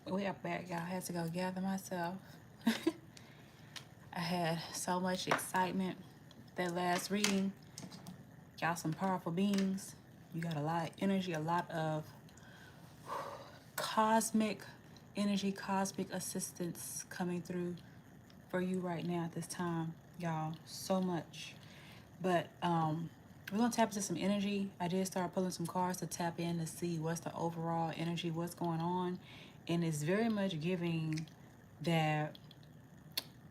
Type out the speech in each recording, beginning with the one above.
We are back, y'all. I had to go gather myself. I had so much excitement that last reading. Y'all some powerful beings. You got a lot of energy, a lot of cosmic energy, cosmic assistance coming through for you right now at this time, y'all. So much. But we're gonna tap into some energy. I did start pulling some cards to tap in to see what's the overall energy, what's going on. And it's very much giving that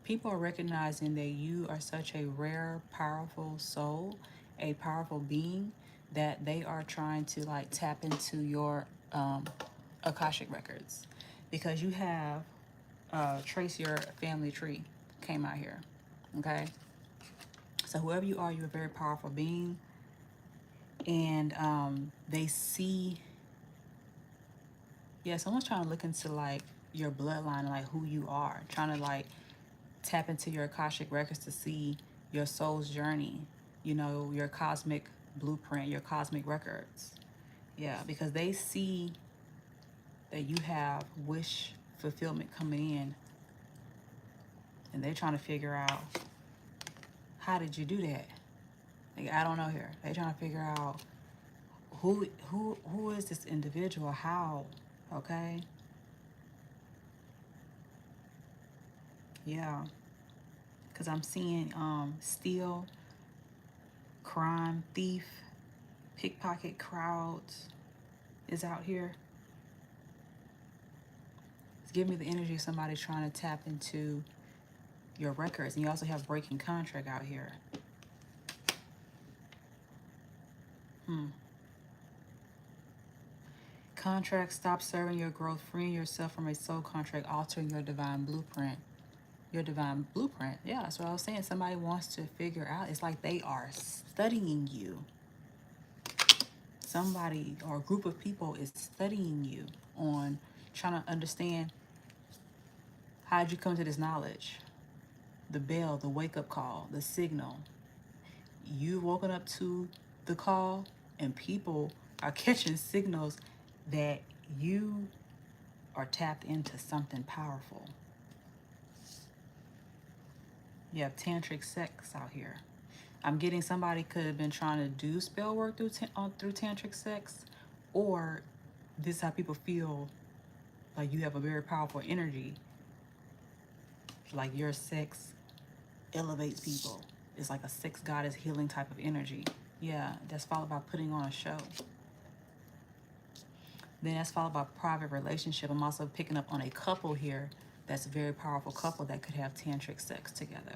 people are recognizing that you are such a rare, powerful soul, a powerful being, that they are trying to like tap into your Akashic records, because you have trace your family tree came out here. Okay, so whoever you are, you're a very powerful being, and they see. Yeah, someone's trying to look into like your bloodline, like who you are, trying to like tap into your Akashic records to see your soul's journey, you know, your cosmic blueprint, your cosmic records. Yeah, because they see that you have wish fulfillment coming in, and they're trying to figure out, how did you do that? Like, I don't know here. They're trying to figure out who is this individual? How? Okay? Yeah. Because I'm seeing steal, crime, thief, pickpocket crowds is out here. It's giving me the energy of somebody trying to tap into your records. And you also have breaking contract out here. Contract, stop serving your growth, freeing yourself from a soul contract, altering your divine blueprint. Your divine blueprint. Yeah, that's what I was saying. Somebody wants to figure out. It's like they are studying you. Somebody or a group of people is studying you on trying to understand, how did you come to this knowledge? The bell, the wake up call, the signal. You've woken up to the call, and people are catching signals that you are tapped into something powerful. You have tantric sex out here. I'm getting somebody could have been trying to do spell work through tantric sex, or this is how people feel, like you have a very powerful energy, like your sex elevates people. It's like a sex goddess healing type of energy. Yeah, that's followed by putting on a show. Then that's followed by private relationship. I'm also picking up on a couple here that's a very powerful couple that could have tantric sex together.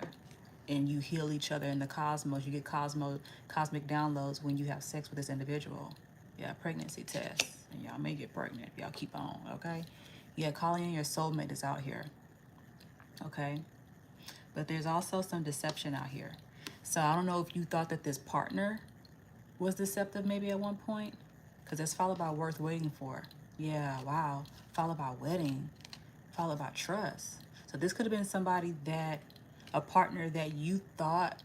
And you heal each other in the cosmos. You get cosmic downloads when you have sex with this individual. Yeah, pregnancy test. And y'all may get pregnant if y'all keep on, okay? Yeah, calling in your soulmate is out here, okay? But there's also some deception out here. So I don't know if you thought that this partner was deceptive maybe at one point, because it's followed by worth waiting for. Yeah, wow. Followed by wedding, followed by trust. So this could have been somebody that, a partner that you thought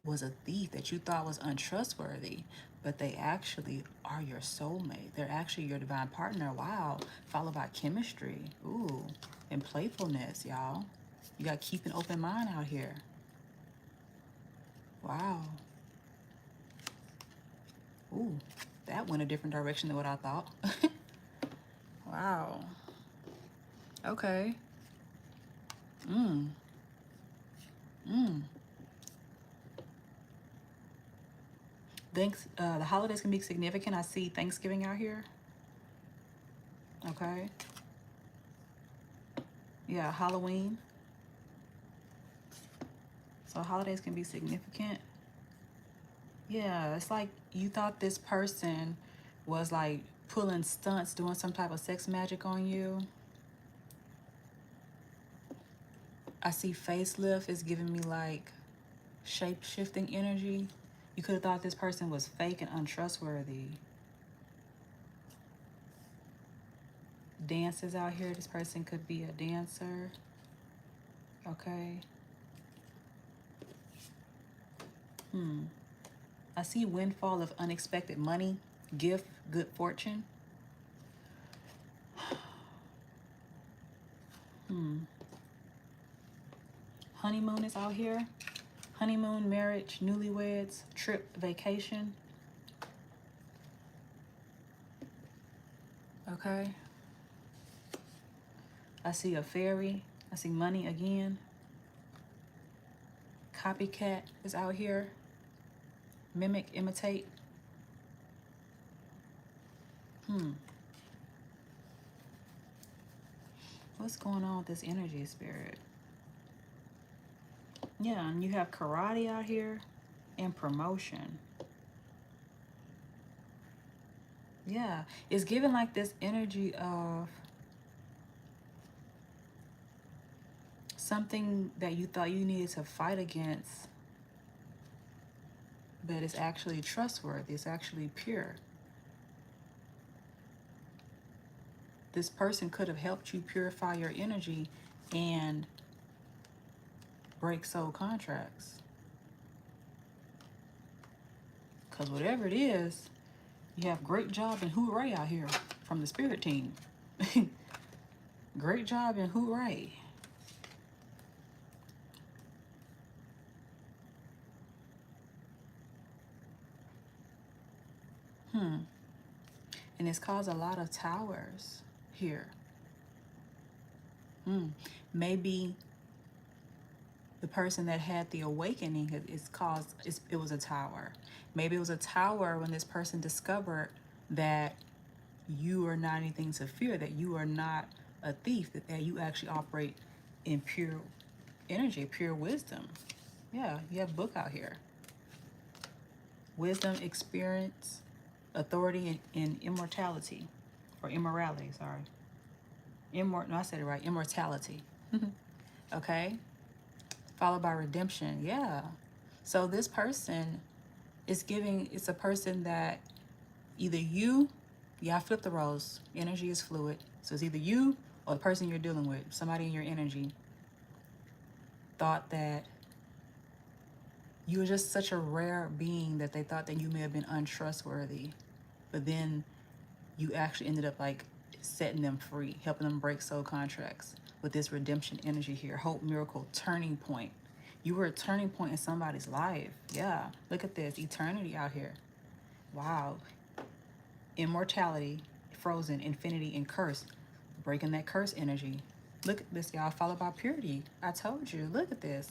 was a thief, that you thought was untrustworthy, but they actually are your soulmate. They're actually your divine partner. Wow. Followed by chemistry. Ooh. And playfulness, y'all. You got to keep an open mind out here. Wow. Ooh. That went a different direction than what I thought. Wow. Okay. Mm. Mm. Thanks. The holidays can be significant. I see Thanksgiving out here. Okay. Yeah, Halloween. So holidays can be significant. Yeah, it's like you thought this person was like pulling stunts, doing some type of sex magic on you. I see facelift is giving me like shape shifting energy. You could have thought this person was fake and untrustworthy. Dancers out here. This person could be a dancer. Okay. I see windfall of unexpected money, gift, good fortune. Honeymoon is out here. Honeymoon, marriage, newlyweds, trip, vacation. Okay. I see a fairy. I see money again. Copycat is out here. Mimic, imitate. What's going on with this energy, spirit? Yeah, and you have karate out here and promotion. Yeah, it's giving like this energy of something that you thought you needed to fight against, but it's actually trustworthy. It's actually pure. This person could have helped you purify your energy and break soul contracts. Because whatever it is, you have great job and hooray out here from the spirit team. Great job and hooray. And it's caused a lot of towers here. Maybe the person that had the awakening it was a tower. Maybe it was a tower when this person discovered that you are not anything to fear, that you are not a thief, that you actually operate in pure energy, pure wisdom. Yeah, you have a book out here. Wisdom, experience, authority, and immortality. Or immorality, sorry. No, I said it right. Immortality. Okay? Followed by redemption. Yeah. So this person is it's a person that either I flip the roles. Energy is fluid. So it's either you or the person you're dealing with, somebody in your energy, thought that you were just such a rare being that they thought that you may have been untrustworthy. But then you actually ended up like setting them free, helping them break soul contracts with this redemption energy here. Hope, miracle, turning point. You were a turning point in somebody's life. Yeah, look at this, eternity out here. Wow. Immortality, frozen, infinity, and curse. Breaking that curse energy. Look at this, y'all, followed by purity. I told you, look at this.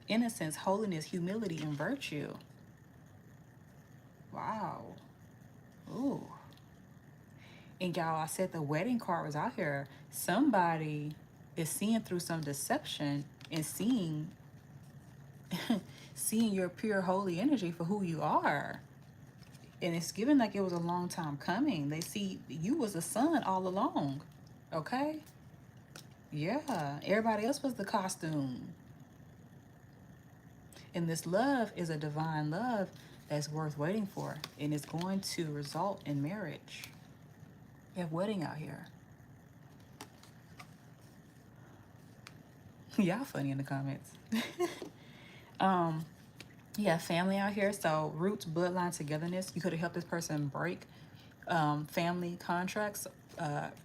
Innocence, holiness, humility, and virtue. Wow. Ooh. And y'all, I said the wedding card was out here. Somebody is seeing through some deception and seeing your pure holy energy for who you are. And it's given like it was a long time coming. They see you was a son all along. Okay? Yeah. Everybody else was the costume. And this love is a divine love that's worth waiting for. And it's going to result in marriage. You have wedding out here. Y'all funny in the comments. Yeah, family out here. So roots, bloodline, togetherness. You could have helped this person break family contracts.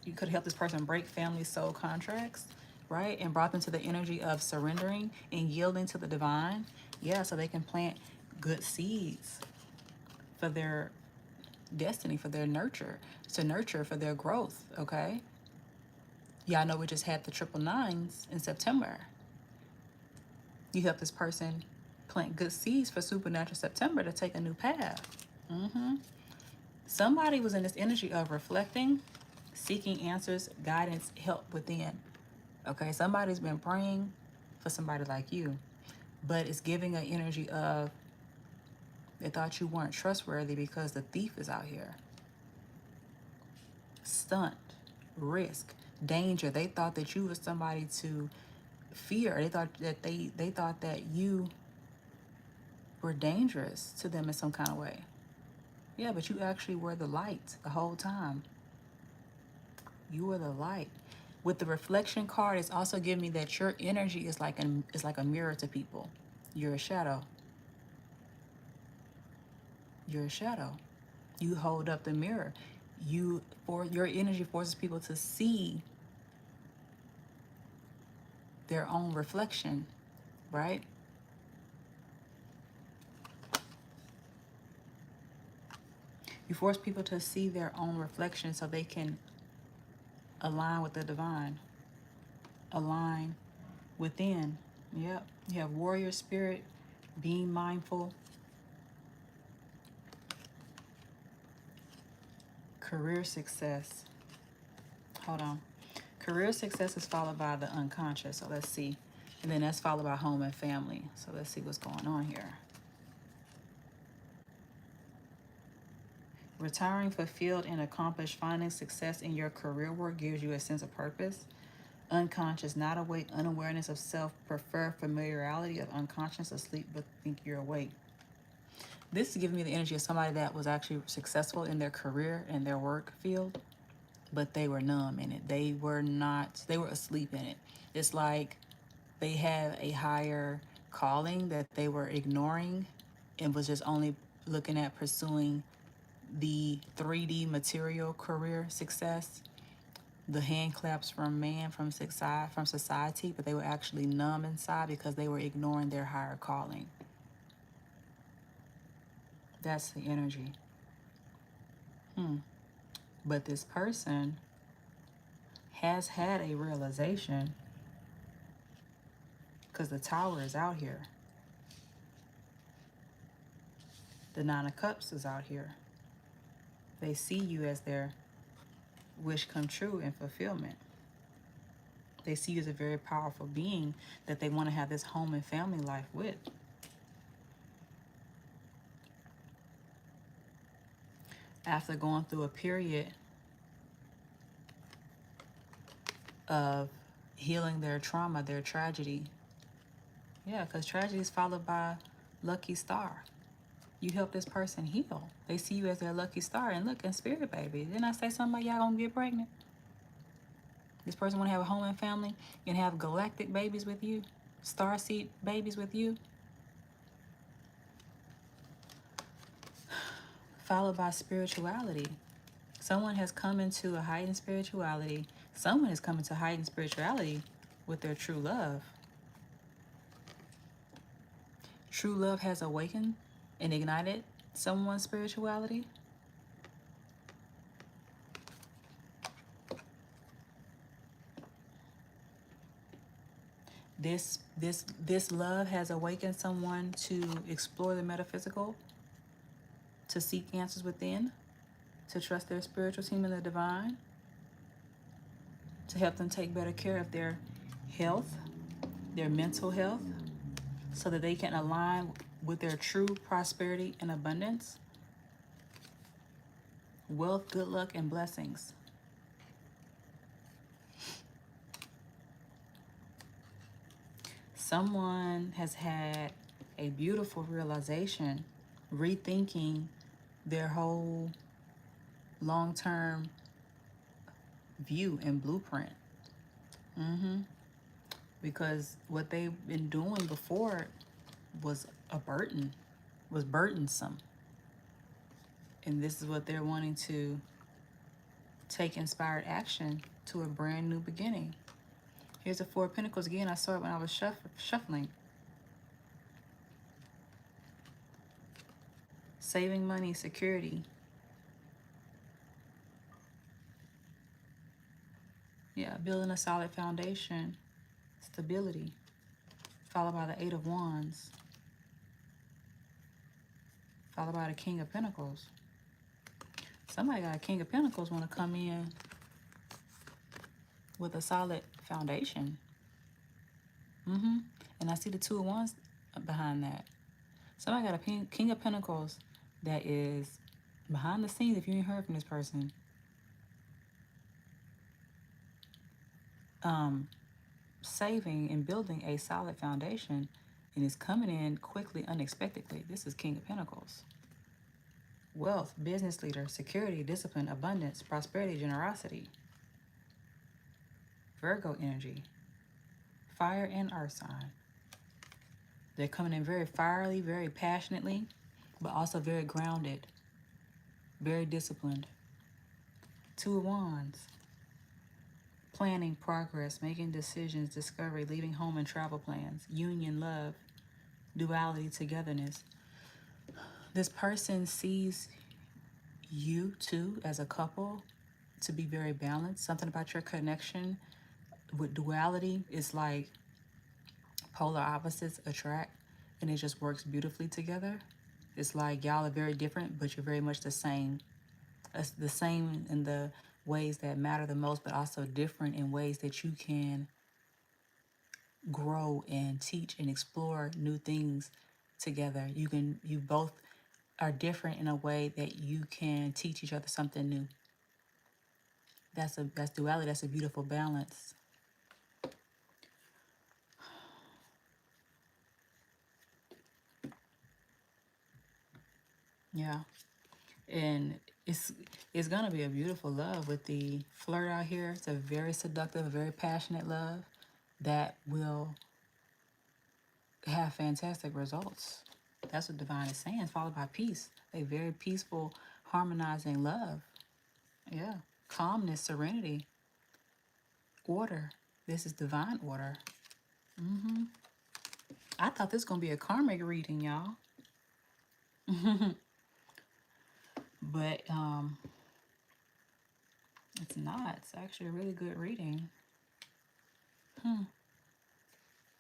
You could have helped this person break family soul contracts, right? And brought them to the energy of surrendering and yielding to the divine. Yeah, so they can plant good seeds for their destiny, for their nurture, for their growth, okay? Yeah, I know we just had the 999s in September. You help this person plant good seeds for supernatural September to take a new path. Somebody was in this energy of reflecting, seeking answers, guidance, help within. Okay, somebody's been praying for somebody like you, but it's giving an energy of they thought you weren't trustworthy because the thief is out here. Stunt, risk, danger. They thought that you were somebody to fear. They thought that they thought that you were dangerous to them in some kind of way. Yeah, but you actually were the light the whole time. You were the light. With the reflection card, it's also giving me that your energy is like a mirror to people. You're a shadow. You're a shadow. You hold up the mirror. Your energy forces people to see their own reflection, right? You force people to see their own reflection so they can align with the divine, align within. Yep. You have warrior spirit, being mindful, career success. Hold on. Career success is followed by the unconscious. So let's see. And then that's followed by home and family. So let's see what's going on here. Retiring fulfilled and accomplished, finding success in your career work gives you a sense of purpose. Unconscious, not awake, unawareness of self, prefer familiarity of unconscious, asleep but think you're awake. This is giving me the energy of somebody that was actually successful in their career and their work field, but they were numb in it. They were asleep in it. It's like they had a higher calling that they were ignoring and was just only looking at pursuing the 3D material career success, the hand claps from man, from society, but they were actually numb inside because they were ignoring their higher calling. That's the energy. But this person has had a realization, because the Tower is out here. The Nine of Cups is out here. They see you as their wish come true and fulfillment. They see you as a very powerful being that they want to have this home and family life with. After going through a period of healing their trauma, their tragedy. Yeah, because tragedy is followed by lucky star. You help this person heal. They see you as their lucky star. And look, in spirit, baby, didn't I say something about y'all gonna get pregnant? This person want to have a home and family and have galactic babies with you, starseed babies with you. Followed by spirituality. Someone has come into a heightened spirituality. Someone has come into heightened spirituality with their true love. True love has awakened and ignited someone's spirituality. This love has awakened someone to explore the metaphysical, to seek answers within, to trust their spiritual team and the divine, to help them take better care of their health, their mental health, so that they can align with their true prosperity and abundance, wealth, good luck, and blessings. Someone has had a beautiful realization, rethinking their whole long-term view and blueprint. Because what they've been doing before was a burden, was burdensome. And this is what they're wanting to take inspired action to a brand new beginning. Here's the Four of Pentacles again. I saw it when I was shuffling. Saving money, security. Yeah, building a solid foundation, stability. Followed by the Eight of Wands. Followed by the King of Pentacles. Somebody got a King of Pentacles want to come in with a solid foundation. And I see the Two of Wands behind that. Somebody got a King of Pentacles that is behind the scenes, if you ain't heard from this person. Saving and building a solid foundation, and is coming in quickly, unexpectedly. This is King of Pentacles. Wealth, business leader, security, discipline, abundance, prosperity, generosity. Virgo energy. Fire and earth sign. They're coming in very fiery, very passionately, but also very grounded, very disciplined. Two of Wands. planning, progress, making decisions, discovery, leaving home and travel plans, union, love, duality, togetherness. This person sees you two as a couple to be very balanced. Something about your connection with duality is like polar opposites attract, and it just works beautifully together. It's like y'all are very different, but you're very much the same. It's the same in the ways that matter the most, but also different in ways that you can grow and teach and explore new things together. You both are different in a way that you can teach each other something new. That's duality. That's a beautiful balance. Yeah. And it's gonna be a beautiful love with the flirt out here. It's a very seductive, very passionate love that will have fantastic results. That's what divine is saying. It's followed by peace. A very peaceful, harmonizing love. Yeah. Calmness, serenity, order. This is divine order. I thought this was gonna be a karmic reading, y'all. But it's not. It's actually a really good reading.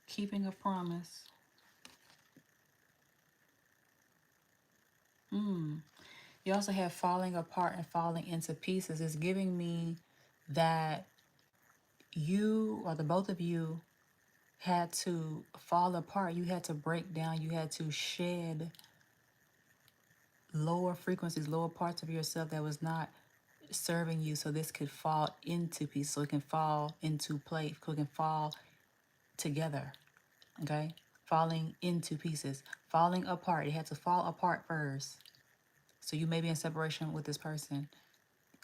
Keeping a promise. You also have falling apart and falling into pieces. It's giving me that you, or the both of you, had to fall apart. You had to break down. You had to shed lower frequencies, lower parts of yourself that was not serving you, so this could fall into pieces, so it can fall into place, so it can fall together. Okay? Falling into pieces, falling apart. It had to fall apart first. So you may be in separation with this person.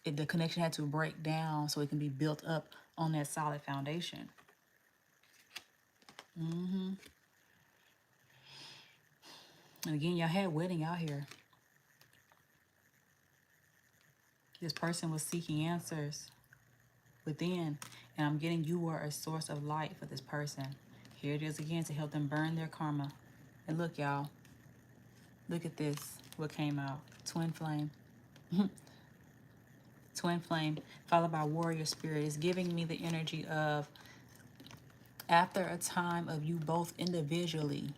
The connection had to break down so it can be built up on that solid foundation. And again, y'all had wedding out here. This person was seeking answers within, and I'm getting you were a source of light for this person. Here it is again to help them burn their karma. And look, y'all, look at this. What came out? Twin flame. Twin flame followed by warrior spirit is giving me the energy of, after a time of you both individually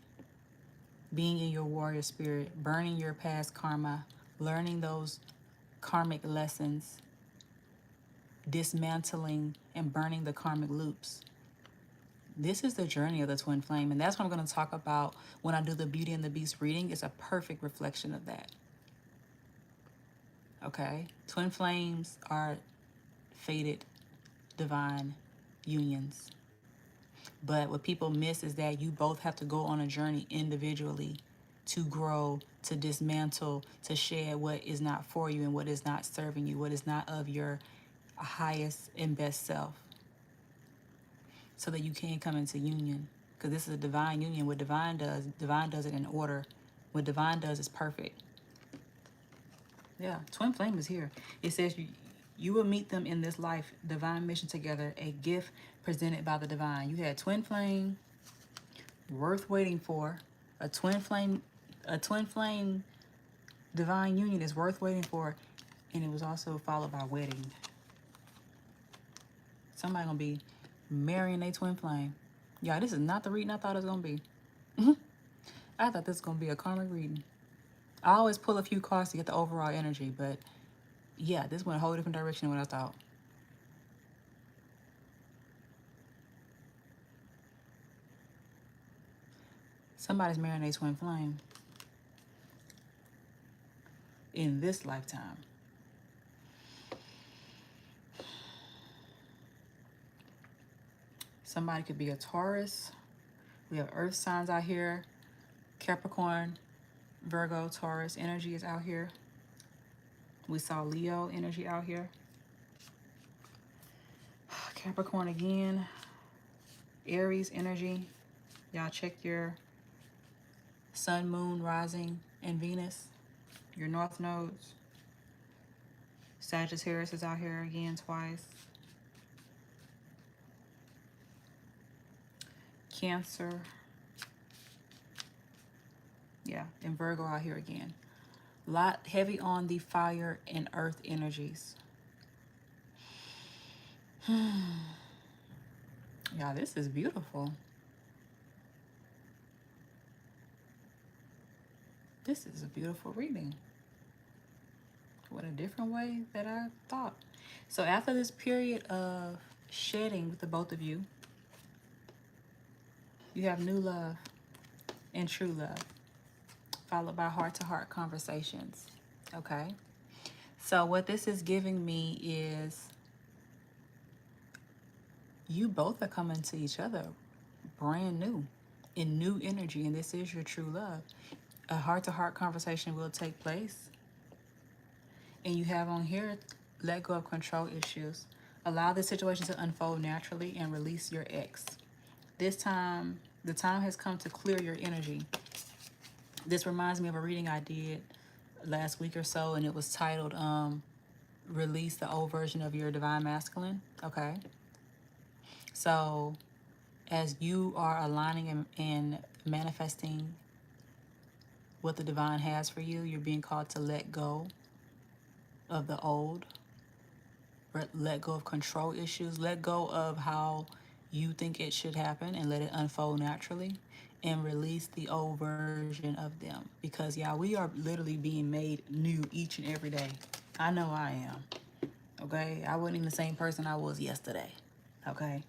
being in your warrior spirit, burning your past karma, learning those karmic lessons, dismantling and burning the karmic loops. This is the journey of the twin flame, and that's what I'm going to talk about when I do the Beauty and the Beast reading. It's a perfect reflection of that. Okay? Twin flames are fated divine unions. But what people miss is that you both have to go on a journey individually to grow, to dismantle, to shed what is not for you and what is not serving you, what is not of your highest and best self, so that you can come into union. Because this is a divine union. What divine does it in order. What divine does is perfect. Yeah, twin flame is here. It says you will meet them in this life, divine mission together, a gift presented by the divine. You had twin flame, worth waiting for. A twin flame divine union is worth waiting for, and it was also followed by wedding. Somebody gonna be marrying a twin flame. Yeah, this is not the reading I thought it was gonna be. I thought this was gonna be a karmic reading. I always pull a few cards to get the overall energy, but yeah, this went a whole different direction than what I thought. Somebody's marrying a twin flame in this lifetime. Somebody could be a Taurus. We have earth signs out here. Capricorn, Virgo, Taurus energy is out here. We saw Leo energy out here. Capricorn again. Aries energy. Y'all check your sun, moon, rising, and Venus. Your north nodes. Sagittarius is out here again twice. Cancer. Yeah, and Virgo out here again. Lot heavy on the fire and earth energies. Yeah, this is beautiful. This is a beautiful reading. What a different way that I thought. So after this period of shedding with the both of you, you have new love and true love, followed by heart-to-heart conversations. Okay? So what this is giving me is you both are coming to each other brand new, in new energy, and this is your true love. A heart-to-heart conversation will take place. And you have on here, let go of control issues. Allow the situation to unfold naturally and release your ex. This time, the time has come to clear your energy. This reminds me of a reading I did last week or so, and it was titled Release the Old Version of Your Divine Masculine. Okay. So as you are aligning and manifesting what the divine has for you, you're being called to let go of the old, let go of control issues, let go of how you think it should happen and let it unfold naturally, and release the old version of them. Because yeah, we are literally being made new each and every day. I know I am. Okay, I wasn't even the same person I was yesterday. Okay.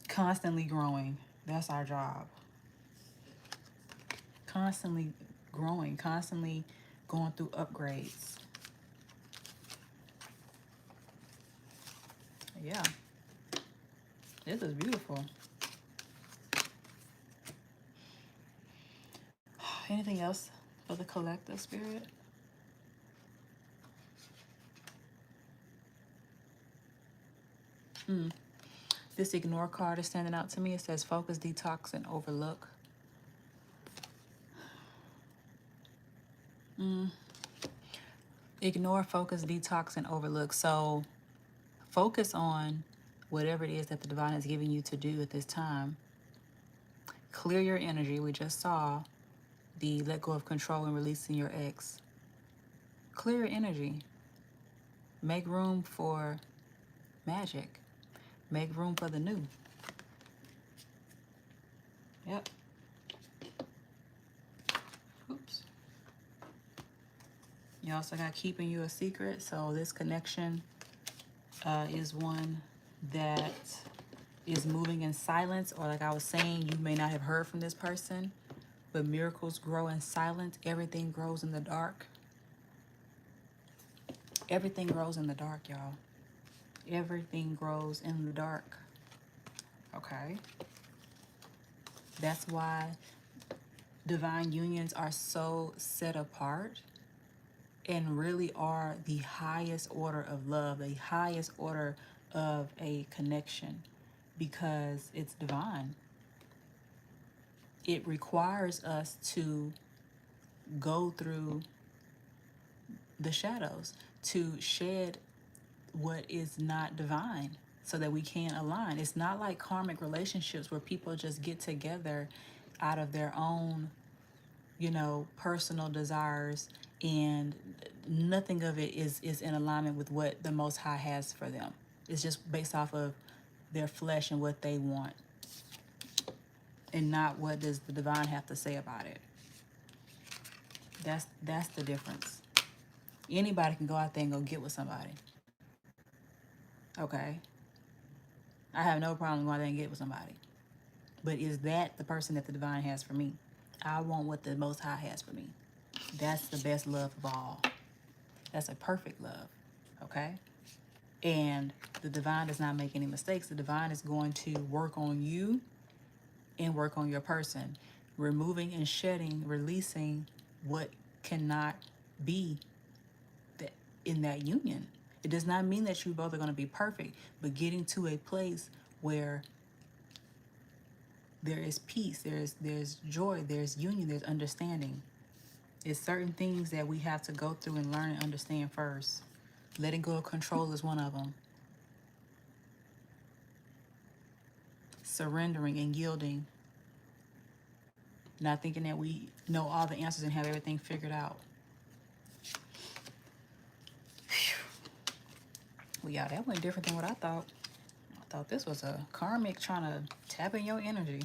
Constantly growing. That's our job. Constantly growing, constantly going through upgrades. Yeah. This is beautiful. Anything else for the collective spirit? This ignore card is standing out to me. It says focus, detox, and overlook. Ignore, focus, detox, and overlook. So focus on whatever it is that the divine is giving you to do at this time. Clear your energy. We just saw the let go of control and releasing your ex. Clear your energy. Make room for magic. Make room for the new. Yep. Oops. You also got keeping you a secret. So this connection is one that is moving in silence, or like I was saying, you may not have heard from this person, but miracles grow in silence. Everything grows in the dark. Everything grows in the dark, y'all. Everything grows in the dark. Okay? That's why divine unions are so set apart and really are the highest order of love, the highest order of a connection, because it's divine. It requires us to go through the shadows, to shed what is not divine so that we can align. It's not like karmic relationships where people just get together out of their own, personal desires, and nothing of it is in alignment with what the Most High has for them. It's just based off of their flesh and what they want, and not what does the divine have to say about it. That's the difference. Anybody can go out there and go get with somebody. Okay? I have no problem going out there and get with somebody. But is that the person that the divine has for me? I want what the Most High has for me. That's the best love of all. That's a perfect love. Okay? And the divine does not make any mistakes. The divine is going to work on you and work on your person, removing and shedding, releasing what cannot be in that union. It does not mean that you both are going to be perfect, but getting to a place where there is peace, there's joy, there's union, there's understanding. It's certain things that we have to go through and learn and understand first. Letting go of control is one of them. surrendering and yielding, not thinking that we know all the answers and have everything figured out. Well, yeah, that went different than what I thought. I thought this was a karmic trying to tap in your energy.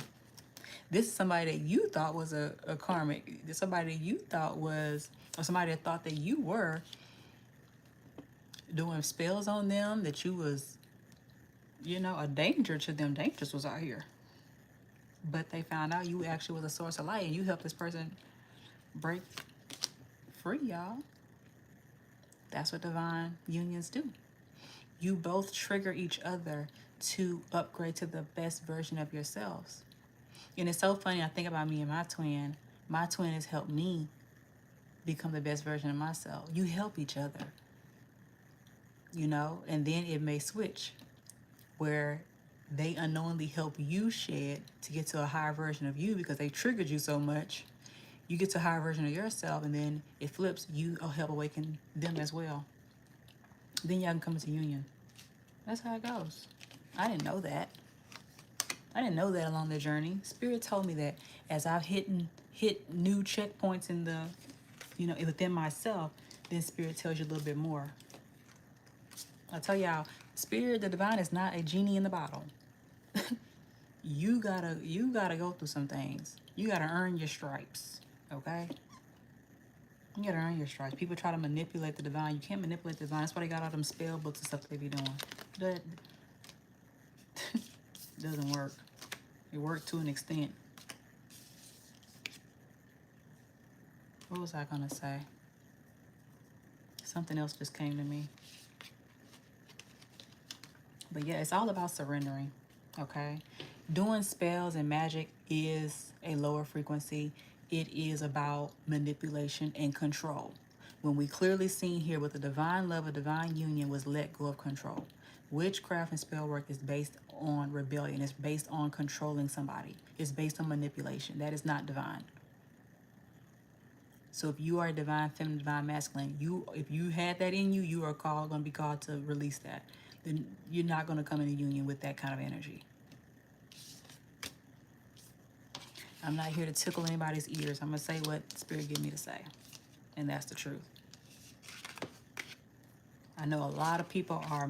This is somebody that you thought was a karmic. Somebody that you thought was, or somebody that thought that you were doing spells on them, that you was, a danger to them. Dangerous was out here. But they found out you actually was a source of light and you helped this person break free, y'all. That's what divine unions do. You both trigger each other to upgrade to the best version of yourselves. And it's so funny, I think about me and my twin. My twin has helped me become the best version of myself. You help each other, and then it may switch where they unknowingly help you shed to get to a higher version of you because they triggered you so much. You get to a higher version of yourself, and then it flips. You help awaken them as well. Then y'all can come into union. That's how it goes. I didn't know that. I didn't know that along the journey. Spirit told me that as I've hit new checkpoints in the, within myself, then Spirit tells you a little bit more. I tell y'all, Spirit, the divine is not a genie in the bottle. You gotta go through some things. You gotta earn your stripes, okay? You gotta earn your stripes. People try to manipulate the divine. You can't manipulate the divine. That's why they got all them spell books and stuff they be doing. That doesn't work. It worked to an extent. What was I gonna say? Something else just came to me. But yeah, it's all about surrendering, okay? Doing spells and magic is a lower frequency. It is about manipulation and control. When we clearly seen here with the divine love, a divine union was let go of control. Witchcraft and spell work is based on rebellion. It's based on controlling somebody. It's based on manipulation. That is not divine. So if you are divine feminine, divine masculine, if you had that in you, you are going to be called to release that. Then you're not going to come into union with that kind of energy. I'm not here to tickle anybody's ears. I'm going to say what Spirit gave me to say. And that's the truth. I know a lot of people are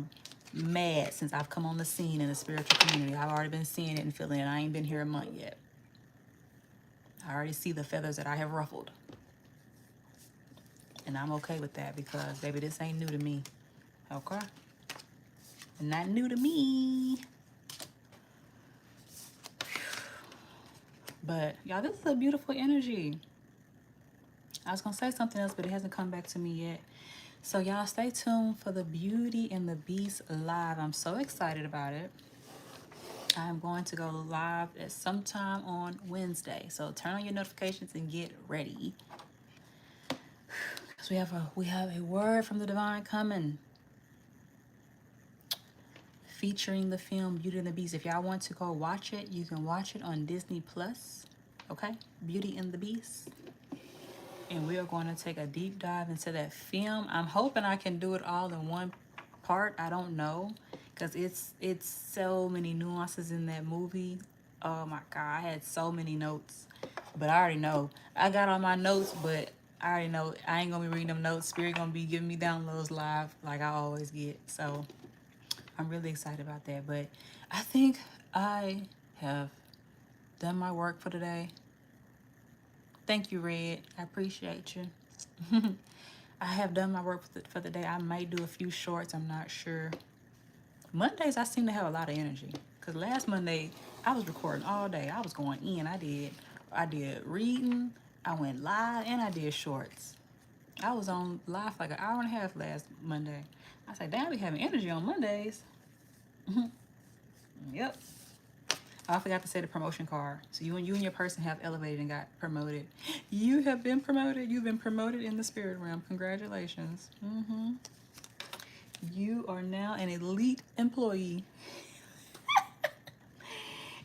mad since I've come on the scene in the spiritual community. I've already been seeing it and feeling it. I ain't been here a month yet. I already see the feathers that I have ruffled. And I'm okay with that because, baby, this ain't new to me. Okay? Not new to me. But, y'all, this is a beautiful energy. I was going to say something else, but it hasn't come back to me yet. So, y'all, stay tuned for the Beauty and the Beast live. I'm so excited about it. I'm going to go live at sometime on Wednesday. So, turn on your notifications and get ready. Because we have a word from the divine coming. Featuring the film Beauty and the Beast. If y'all want to go watch it, you can watch it on Disney Plus. Okay? Beauty and the Beast. And we are going to take a deep dive into that film. I'm hoping I can do it all in one part. I don't know. Because it's so many nuances in that movie. Oh my God. I had so many notes. But I already know. I got all my notes, but I already know I ain't going to be reading them notes. Spirit going to be giving me downloads live like I always get. So I'm really excited about that. But I think I have done my work for today. Thank you, Red. I appreciate you. I have done my work for the day. I might do a few shorts. I'm not sure. Mondays, I seem to have a lot of energy. Because last Monday, I was recording all day. I was going in. I did reading. I went live. And I did shorts. I was on live for like an hour and a half last Monday. I said, damn, I be having energy on Mondays. Yep. I forgot to say the promotion card. So you and your person have elevated and got promoted. You have been promoted. You've been promoted in the spirit realm. Congratulations. You are now an elite employee.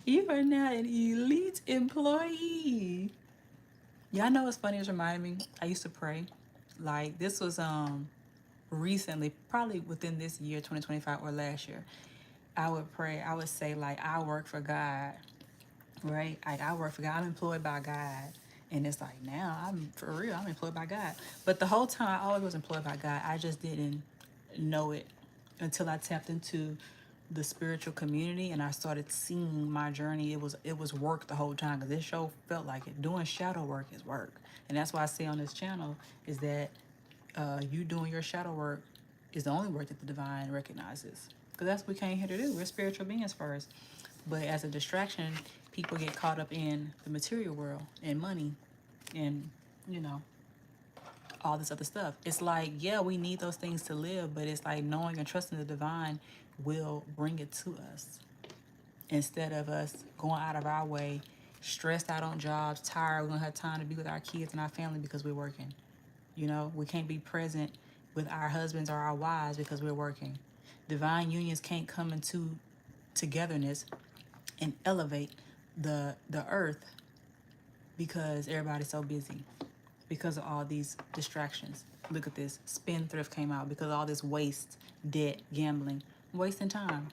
You are now an elite employee. Y'all know what's funny? It's reminding me. I used to pray. Like this was recently, probably within this year, 2025 or last year. I would pray, I would say, like, I work for God, right? Like, I work for God, I'm employed by God. And it's like, now I'm for real, I'm employed by God. But the whole time I always was employed by God. I just didn't know it until I tapped into the spiritual community and I started seeing my journey. It was work the whole time, because this show felt like it. Doing shadow work is work. And that's why I say on this channel is that you doing your shadow work is the only work that the divine recognizes. Because that's what we came here to do. We're spiritual beings first. But as a distraction, people get caught up in the material world and money and, you know, all this other stuff. It's like, yeah, we need those things to live, but it's like knowing and trusting the divine will bring it to us instead of us going out of our way, stressed out on jobs, tired. We don't have time to be with our kids and our family because we're working. You know, we can't be present with our husbands or our wives because we're working. Divine unions can't come into togetherness and elevate the earth because everybody's so busy, because of all these distractions. Look at this. Spendthrift came out because of all this waste, debt, gambling, wasting time.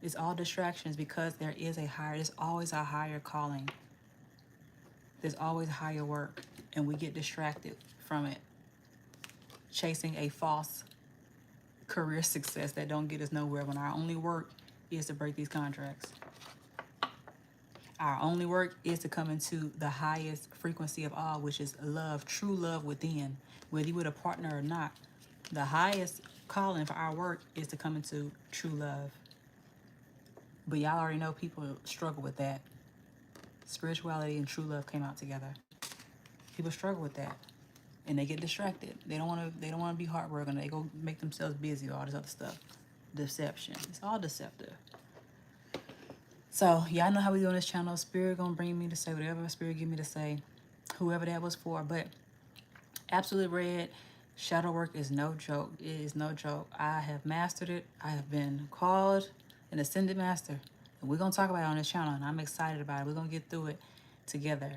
It's all distractions because there's always a higher calling. There's always higher work, and we get distracted from it, chasing a false career success that don't get us nowhere when our only work is to break these contracts. Our only work is to come into the highest frequency of all, which is love, true love within, whether you with a partner or not. The highest calling for our work is to come into true love. But y'all already know people struggle with that. Spirituality and true love came out together. People struggle with that, and they get distracted. They don't want to. They don't want to be heartbroken. They go make themselves busy. All this other stuff. Deception. It's all deceptive. So y'all know how we do on this channel. Spirit gonna bring me to say whatever Spirit give me to say, whoever that was for. But absolutely red, shadow work is no joke. It is no joke. I have mastered it. I have been called an ascended master, and we're gonna talk about it on this channel. And I'm excited about it. We're gonna get through it together,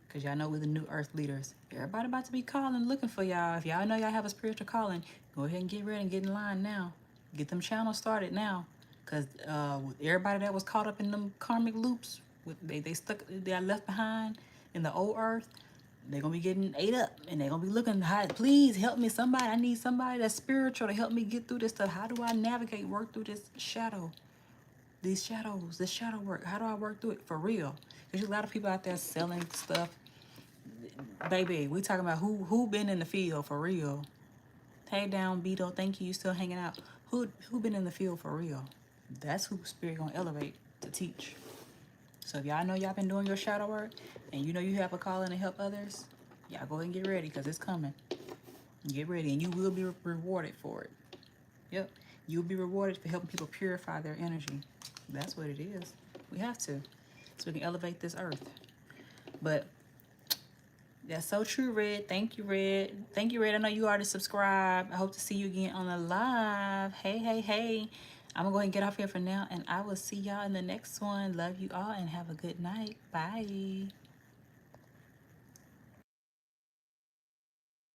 cause y'all know we're the new Earth leaders. Everybody about to be calling, looking for y'all. If y'all know y'all have a spiritual calling, go ahead and get ready and get in line now. Get them channels started now. Cause everybody that was caught up in them karmic loops, they are left behind in the old earth. They're gonna be getting ate up, and they're gonna be looking high. Please help me, somebody. I need somebody that's spiritual to help me get through this stuff. How do I navigate, work through this shadow, these shadows, this shadow work? How do I work through it for real? There's a lot of people out there selling stuff. Baby, we talking about who been in the field for real. Hey down, Beto, thank you. You still hanging out? Who been in the field for real? That's who Spirit gonna elevate to teach. So if y'all know y'all been doing your shadow work and you know you have a calling to help others, y'all go ahead and get ready, because it's coming. Get ready, and you will be rewarded for it. Yep, you'll be rewarded for helping people purify their energy. That's what it is. We have to, so we can elevate this earth. But that's so true, Red. Thank you, Red. Thank you, Red. I know you already subscribed. I hope to see you again on the live. Hey, hey, hey. I'm going to go ahead and get off here for now, and I will see y'all in the next one. Love you all, and have a good night. Bye.